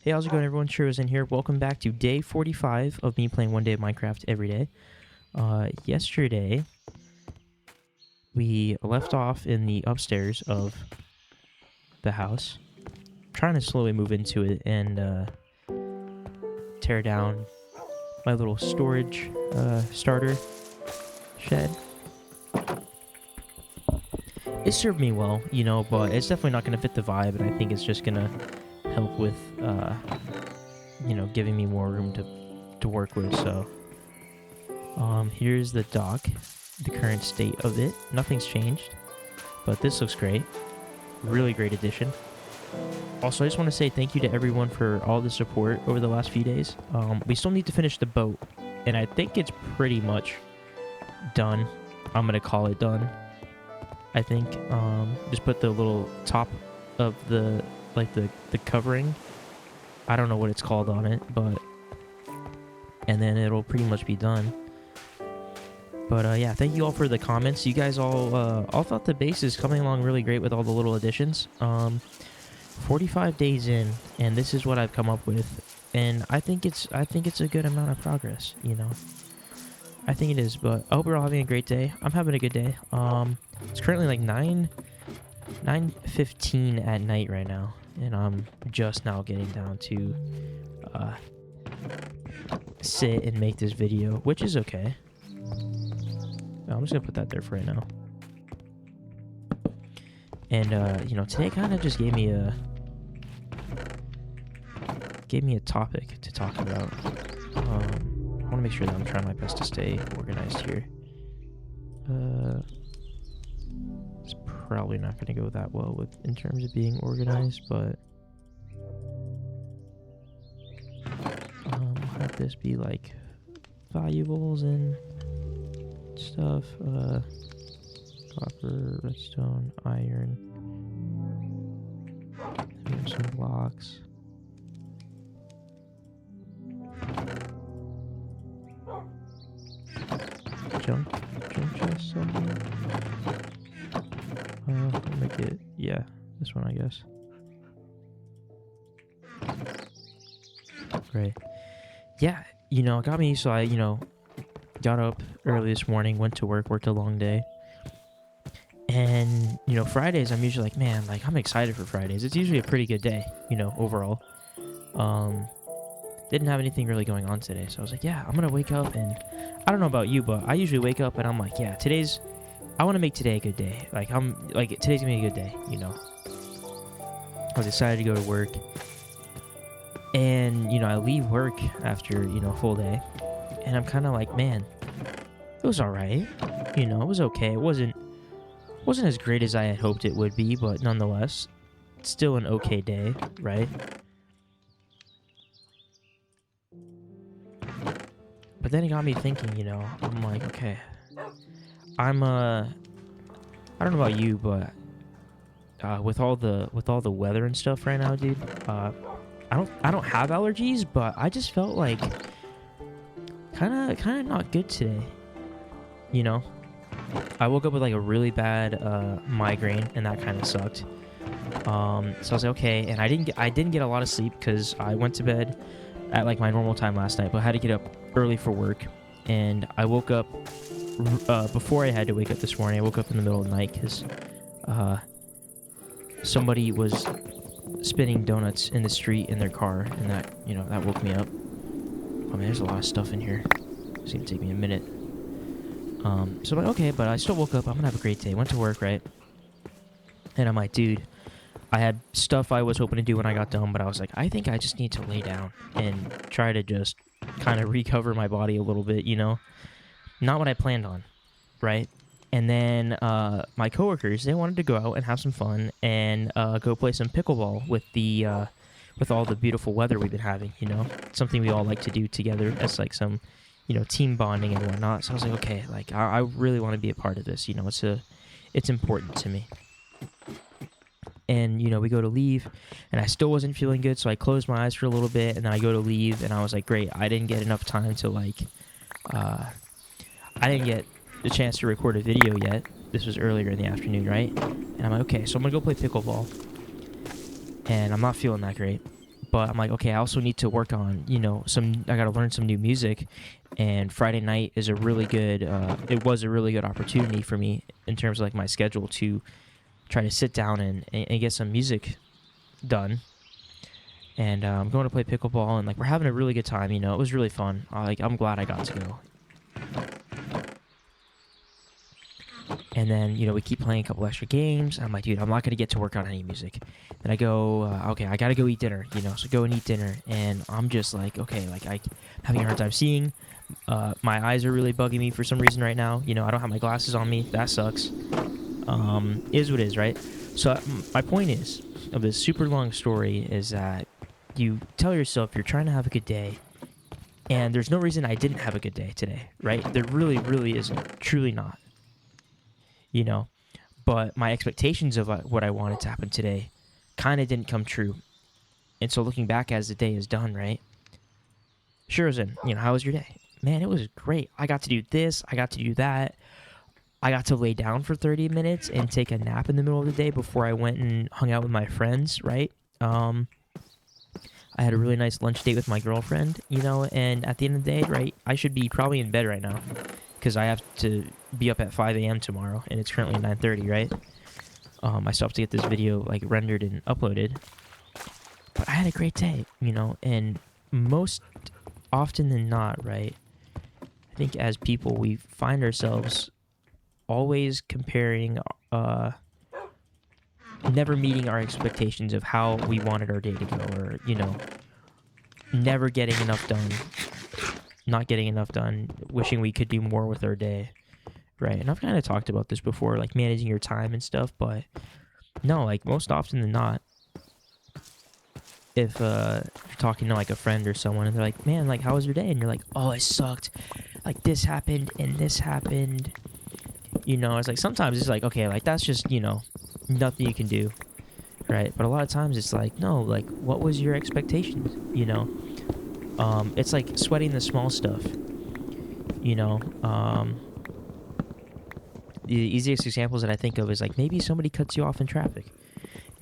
Hey, how's it going, everyone? Shuirozen here. Welcome back to day 45 of me playing one day of Minecraft every day. Yesterday, we left off in the upstairs of the house, trying to slowly move into it and tear down my little storage starter shed. It served me well, you know, but it's definitely not going to fit the vibe, and I think it's just going to help with, you know, giving me more room to work with. So, here's the dock, the current state of it. Nothing's changed, but this looks great. Really great addition. Also, I just want to say thank you to everyone for all the support over the last few days. We still need to finish the boat, and I think it's pretty much done. I'm gonna call it done. I think just put the little top of the the covering. I don't know what it's called on it, but and then it'll pretty much be done. But yeah, thank you all for the comments. You guys all thought the base is coming along really great with all the little additions. 45 days in, and this is what I've come up with, and I think it's a good amount of progress. You know, I think it is. But I hope you're all having a great day. I'm having a good day. It's currently like 9:15 at night right now, and I'm just now getting down to sit and make this video, which is okay. I'm just gonna put that there for right now. And you know, today kind of just gave me a topic to talk about. I want to make sure that I'm trying my best to stay organized here. It's probably not going to go that well in terms of being organized, but I'll have this be like valuables and stuff. Copper, redstone, iron, some blocks. Junk chest somewhere. I'll make it, yeah, this one, I guess. Great. Yeah, you know, it got me, so I, you know, got up early this morning, went to work, worked a long day. And, you know, Fridays, I'm usually like, man, like, I'm excited for Fridays. It's usually a pretty good day, you know, overall. Didn't have anything really going on today, so I was like, yeah, I'm gonna wake up, and I don't know about you, but I usually wake up and I'm like, yeah, I want to make today a good day. Like, today's gonna be a good day, you know. I was excited to go to work, and, you know, I leave work after, you know, a full day, and I'm kind of like, man, it was alright, you know, it was okay. It wasn't as great as I had hoped it would be, but nonetheless, it's still an okay day, right? But then it got me thinking, you know, I'm like, okay, I don't know about you, but with all the weather and stuff right now, dude, I don't have allergies, but I just felt like kind of not good today, you know. I woke up with like a really bad migraine, and that kind of sucked. So I was like, okay, and I didn't get a lot of sleep because I went to bed at like my normal time last night, but I had to get up early for work, and I woke up before I had to wake up this morning. I woke up in the middle of the night because somebody was spinning donuts in the street in their car, and that, you know, that woke me up. Oh man, there's a lot of stuff in here. It's gonna take me a minute. So I'm like, okay, but I still woke up. I'm gonna have a great day. Went to work, right? And I'm like, dude, I had stuff I was hoping to do when I got done, but I was like, I think I just need to lay down and try to just kind of recover my body a little bit, you know? Not what I planned on, right? And then my coworkers, they wanted to go out and have some fun and go play some pickleball with with all the beautiful weather we've been having, you know? Something we all like to do together as like some, you know, team bonding and whatnot. So I was like, okay, like I really want to be a part of this, you know? It's important to me. And, you know, we go to leave, and I still wasn't feeling good, so I closed my eyes for a little bit, and then I go to leave, and I was like, great, I didn't get enough time to, like, I didn't get the chance to record a video yet. This was earlier in the afternoon, right? And I'm like, okay, so I'm gonna go play pickleball. And I'm not feeling that great. But I'm like, okay, I also need to work on, I got to learn some new music. And Friday night is a really good, it was a really good opportunity for me in terms of like my schedule to try to sit down and get some music done. And I'm going to play pickleball, and like we're having a really good time. It was really fun. I'm glad I got to go. And then, we keep playing a couple extra games. I'm like, dude, I'm not going to get to work on any music. Then I go, okay, I got to go eat dinner, so go and eat dinner. And I'm just like, okay, like I'm having a hard time seeing. My eyes are really bugging me for some reason right now. I don't have my glasses on me. That sucks. Is what is, right? So my point is, of this super long story, is that you tell yourself you're trying to have a good day. And there's no reason I didn't have a good day today, right? There really, really isn't. Truly not. But my expectations of what I wanted to happen today kind of didn't come true. And so looking back as the day is done, right? Shuirozen, how was your day? Man, it was great. I got to do this. I got to do that. I got to lay down for 30 minutes and take a nap in the middle of the day before I went and hung out with my friends, right? I had a really nice lunch date with my girlfriend, and at the end of the day, right, I should be probably in bed right now because I have to be up at 5 a.m. tomorrow, and it's currently 9:30, right? I still have to get this video like rendered and uploaded. But I had a great day, and most often than not, right, I think as people, we find ourselves always comparing, never meeting our expectations of how we wanted our day to go, or, never getting enough done, not getting enough done, wishing we could do more with our day, right? And I've kind of talked about this before, like managing your time and stuff, but no, like most often than not, if you're talking to like a friend or someone and they're like, man, like how was your day? And you're like, oh, it sucked. Like this happened and this happened. It's like sometimes it's like, okay, like that's just, nothing you can do. Right. But a lot of times it's like, no, like what was your expectations? It's like sweating the small stuff. The easiest examples that I think of is like maybe somebody cuts you off in traffic.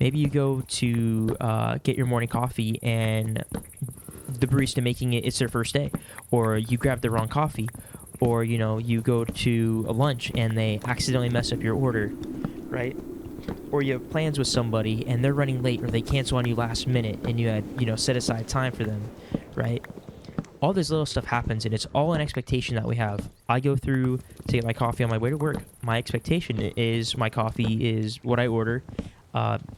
Maybe you go to get your morning coffee and the barista making it's their first day. Or you grab the wrong coffee. Or, you go to a lunch and they accidentally mess up your order, right? Or you have plans with somebody and they're running late or they cancel on you last minute and you had, set aside time for them, right? All this little stuff happens and it's all an expectation that we have. I go through to get my coffee on my way to work. My expectation is my coffee is what I order.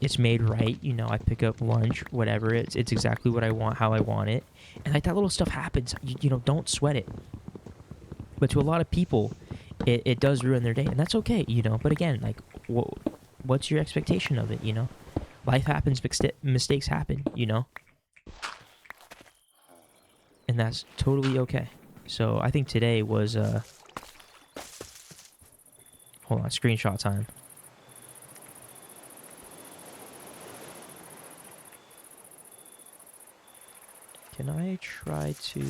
It's made right. I pick up lunch, whatever. It's exactly what I want, how I want it. And like that little stuff happens. Don't sweat it. But to a lot of people, it does ruin their day. And that's okay, But again, like, what's your expectation of it, Life happens, mistakes happen, And that's totally okay. So I think today was, hold on, screenshot time. Can I try to...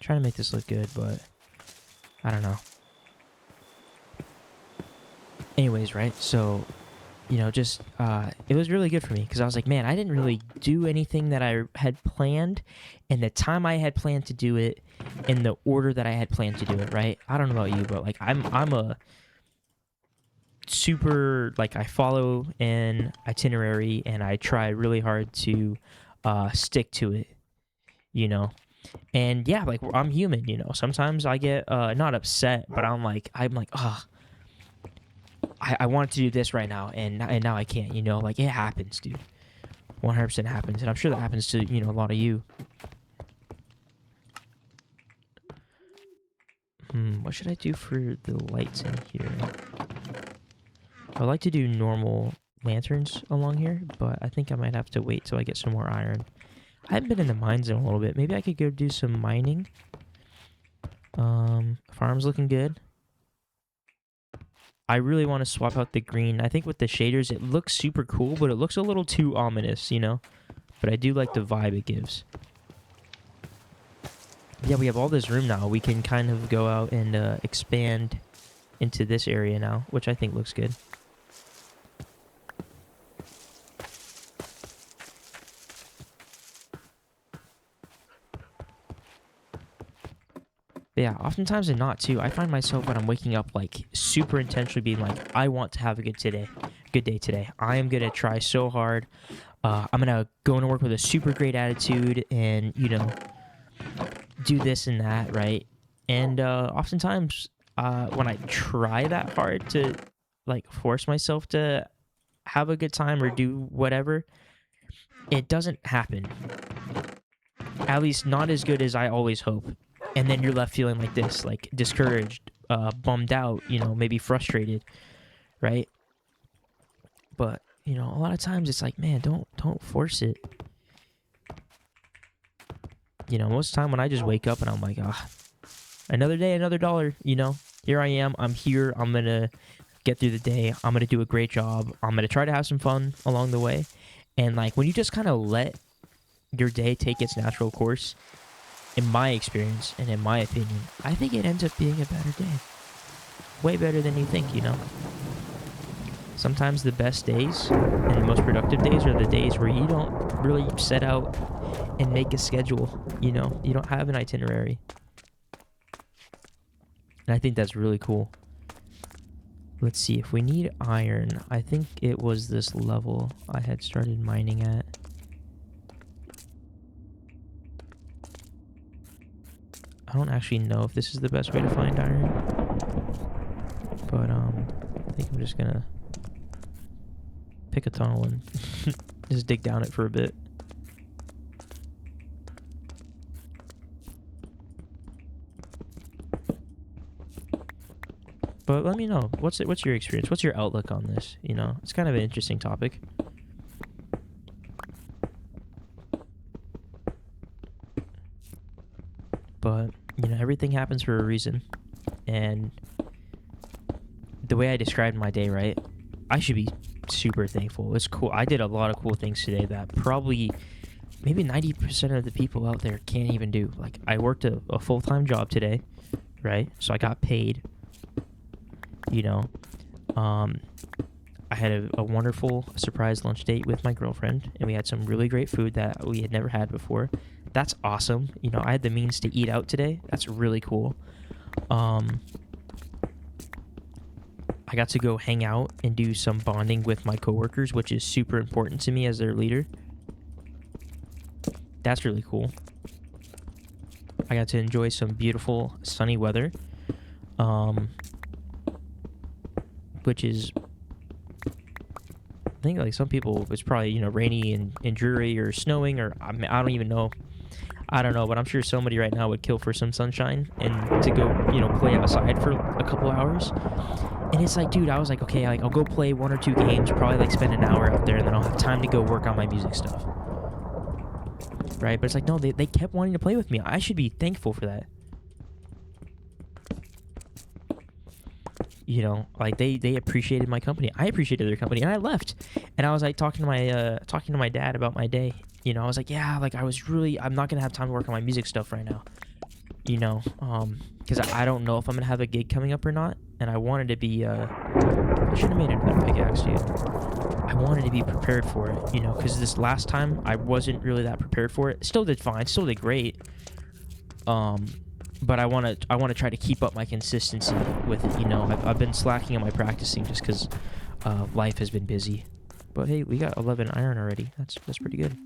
Trying to make this look good, but I don't know. Anyways, right? So, just it was really good for me because I was like, man, I didn't really do anything that I had planned in the time I had planned to do it in the order that I had planned to do it, right? I don't know about you, but like I'm a super, like I follow an itinerary and I try really hard to stick to it, And yeah, like I'm human, Sometimes I get not upset, but I'm like, oh, I wanted to do this right now, and now I can't, Like it happens, dude. 100% happens, and I'm sure that happens to a lot of you. What should I do for the lights in here? I like to do normal lanterns along here, but I think I might have to wait till I get some more iron. I haven't been in the mines in a little bit. Maybe I could go do some mining. Farm's looking good. I really want to swap out the green. I think with the shaders, it looks super cool, but it looks a little too ominous, you know? But I do like the vibe it gives. Yeah, we have all this room now. We can kind of go out and expand into this area now, which I think looks good. But yeah, oftentimes and not too. I find myself when I'm waking up like super intentionally being like, I want to have a good day today. I am gonna try so hard. I'm gonna go into work with a super great attitude, and you know, do this and that, right? And oftentimes, when I try that hard to like force myself to have a good time or do whatever, it doesn't happen. At least not as good as I always hope. And then you're left feeling like this, like discouraged, bummed out, you know, maybe frustrated, right? But, you know, a lot of times it's like, man, don't force it. You know, most of the time when I just wake up and I'm like, another day, another dollar, you know, here I am, I'm here, I'm gonna get through the day, I'm gonna do a great job, I'm gonna try to have some fun along the way. And like when you just kind of let your day take its natural course, in my experience and in my opinion, I think it ends up being a better day. Way better than you think, you know? Sometimes the best days and the most productive days are the days where you don't really set out and make a schedule, you know? You don't have an itinerary. And I think that's really cool. Let's see, if we need iron, I think it was this level I had started mining at. I don't actually know if this is the best way to find iron, but I think I'm just gonna pick a tunnel and just dig down it for a bit. But let me know, what's your experience? What's your outlook on this? You know, it's kind of an interesting topic. But, you know, everything happens for a reason. And the way I described my day, right? I should be super thankful. It's cool. I did a lot of cool things today that probably maybe 90% of the people out there can't even do. Like, I worked a full-time job today, right? So I got paid, you know. I had a wonderful surprise lunch date with my girlfriend, and we had some really great food that we had never had before. That's awesome. You know, I had the means to eat out today. That's really cool. I got to go hang out and do some bonding with my coworkers, which is super important to me as their leader. That's really cool. I got to enjoy some beautiful sunny weather, which is, I think, like some people, it's probably, you know, rainy and dreary or snowing, or I don't even know. I don't know, but I'm sure somebody right now would kill for some sunshine and to go, you know, play outside for a couple hours. And it's like, dude, I was like, okay, like I'll go play 1 or 2 games, probably like spend an hour out there, and then I'll have time to go work on my music stuff. Right? But it's like, no, they kept wanting to play with me. I should be thankful for that. You know, like they appreciated my company. I appreciated their company, and I left. And I was like talking to my dad about my day. You know, I was like, yeah, like I'm not gonna have time to work on my music stuff right now. You know, because I don't know if I'm gonna have a gig coming up or not, and I wanted to be. I should have made another pickaxe, dude. I wanted to be prepared for it, you know, because this last time I wasn't really that prepared for it. Still did fine, still did great. But I want to try to keep up my consistency with it. You know, I've been slacking on my practicing just because life has been busy. But hey, we got 11 iron already. That's pretty good.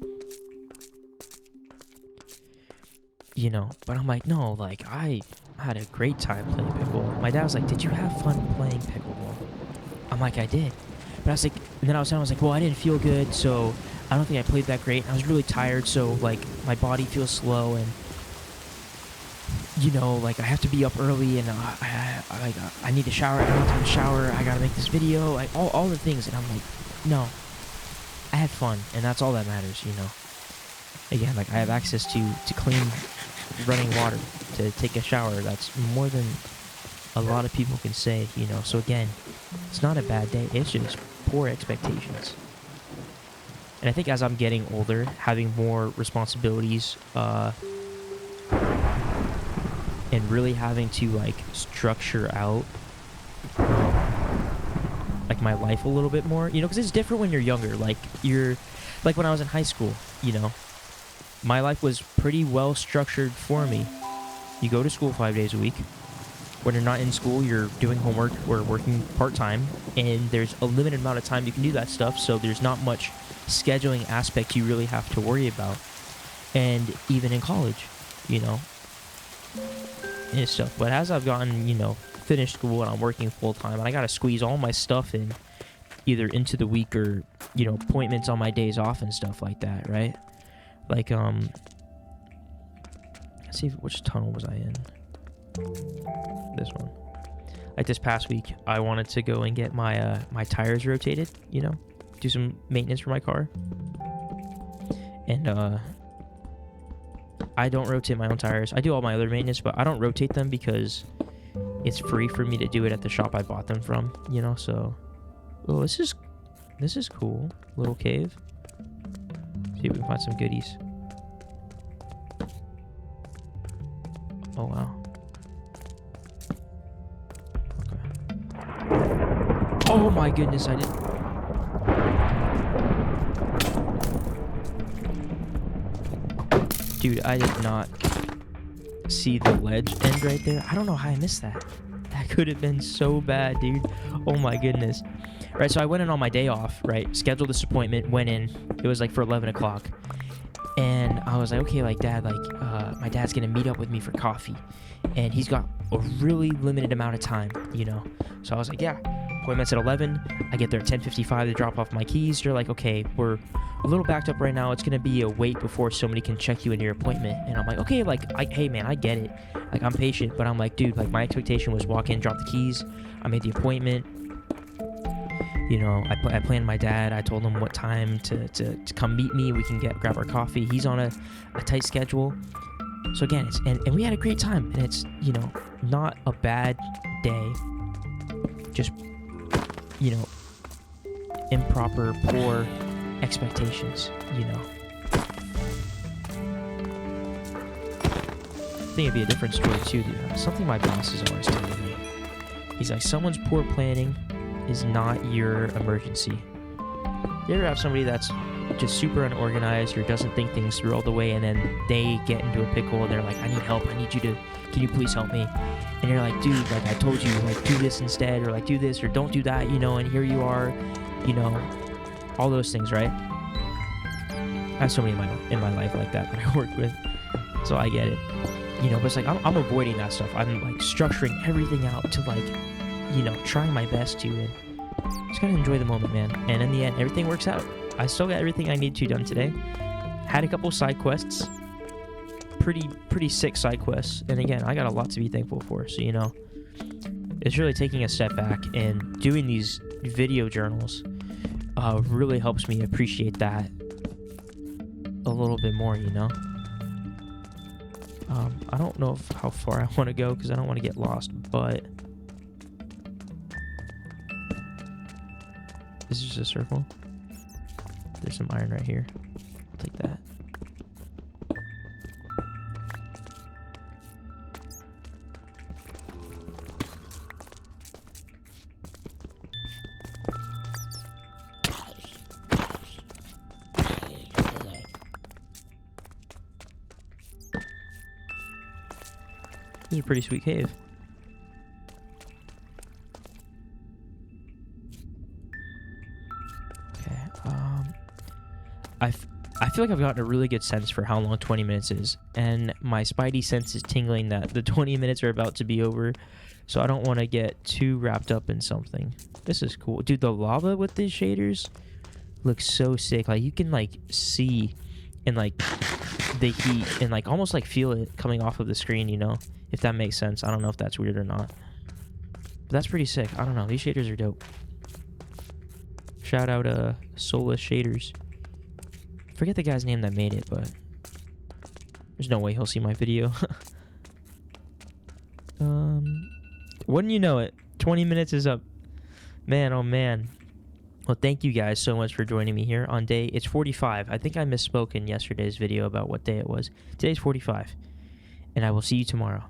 You know, but I'm like, no, like I had a great time playing pickleball. My dad was like, did you have fun playing pickleball? I'm like, I did. But I was like, and then I was like, well, I didn't feel good, so I don't think I played that great. I was really tired, so like my body feels slow, and you know, like I have to be up early, and I need to shower. I don't have time to shower. I gotta make this video. Like all the things, and I'm like, no, I had fun, and that's all that matters, you know. Again, like I have access to clean running water to take a shower. That's more than a lot of people can say, you know. So again, it's not a bad day. It's just poor expectations. And I think as I'm getting older, having more responsibilities, and really having to like structure out like my life a little bit more, you know, because it's different when you're younger. Like when I was in high school, you know, my life was pretty well structured for me. You go to school 5 days a week. When you're not in school, you're doing homework or working part-time, and there's a limited amount of time you can do that stuff, so there's not much scheduling aspect you really have to worry about. And even in college, you know, and stuff. But as I've gotten, you know, finished school and I'm working full-time, and I gotta squeeze all my stuff in either into the week or, you know, appointments on my days off and stuff like that, right? Like, let's see, which tunnel was I in? This one. Like this past week, I wanted to go and get my my tires rotated, you know, do some maintenance for my car. And I don't rotate my own tires. I do all my other maintenance, but I don't rotate them because it's free for me to do it at the shop I bought them from, you know. So, oh, this is cool. Little cave. See if we can find some goodies. Oh wow. Oh my goodness, I didn't. Dude, I did not see the ledge end right there. I don't know how I missed that. That could have been so bad, dude. Oh my goodness. Right, so I went in on my day off, right? Scheduled this appointment, went in. It was like for 11 o'clock. And I was like, okay, like Dad, like my dad's gonna meet up with me for coffee. And he's got a really limited amount of time, you know? So I was like, yeah. Appointment's at 11. I get there at 10:55 to drop off my keys. They're like, okay, we're a little backed up right now. It's gonna be a wait before somebody can check you into your appointment. And I'm like, okay, like, hey man, I get it. Like, I'm patient, but I'm like, dude, like my expectation was walk in, drop the keys. I made the appointment. You know, I planned my dad. I told him what time to come meet me. We can grab our coffee. He's on a tight schedule. So again, and we had a great time. And it's, you know, not a bad day. Just, you know, improper, poor expectations, you know. I think it'd be a different story too. Something my boss has always told me. He's like, someone's poor planning is not your emergency. You ever have somebody that's just super unorganized or doesn't think things through all the way, and then they get into a pickle and they're like, I need help, can you please help me? And you're like, dude, like I told you, like do this instead, or like do this, or don't do that, you know, and here you are, you know, all those things, right? I have somebody in my life like that I work with, so I get it, you know. But it's like I'm avoiding that stuff. I'm like structuring everything out to like, you know, trying my best to, and just gotta enjoy the moment, man. And in the end, everything works out. I still got everything I need to done today. Had a couple side quests, pretty sick side quests, and again, I got a lot to be thankful for. So, you know, it's really taking a step back and doing these video journals really helps me appreciate that a little bit more, you know. I don't know how far I want to go because I don't want to get lost, but this is just a circle. There's some iron right here. I'll take that. This is a pretty sweet cave. Okay, I feel like I've gotten a really good sense for how long 20 minutes is, and my spidey sense is tingling that the 20 minutes are about to be over, so I don't want to get too wrapped up in something. This is cool. Dude, the lava with these shaders looks so sick. Like, you can, like, see and, like, the heat and, like, almost, like, feel it coming off of the screen, you know? If that makes sense. I don't know if that's weird or not. But that's pretty sick. I don't know. These shaders are dope. Shout out Solus Shaders. Forget the guy's name that made it, but there's no way he'll see my video. Where Wouldn't you know it? 20 minutes is up. Man, oh man. Well, thank you guys so much for joining me here on day... It's 45. I think I misspoke in yesterday's video about what day it was. Today's 45. And I will see you tomorrow.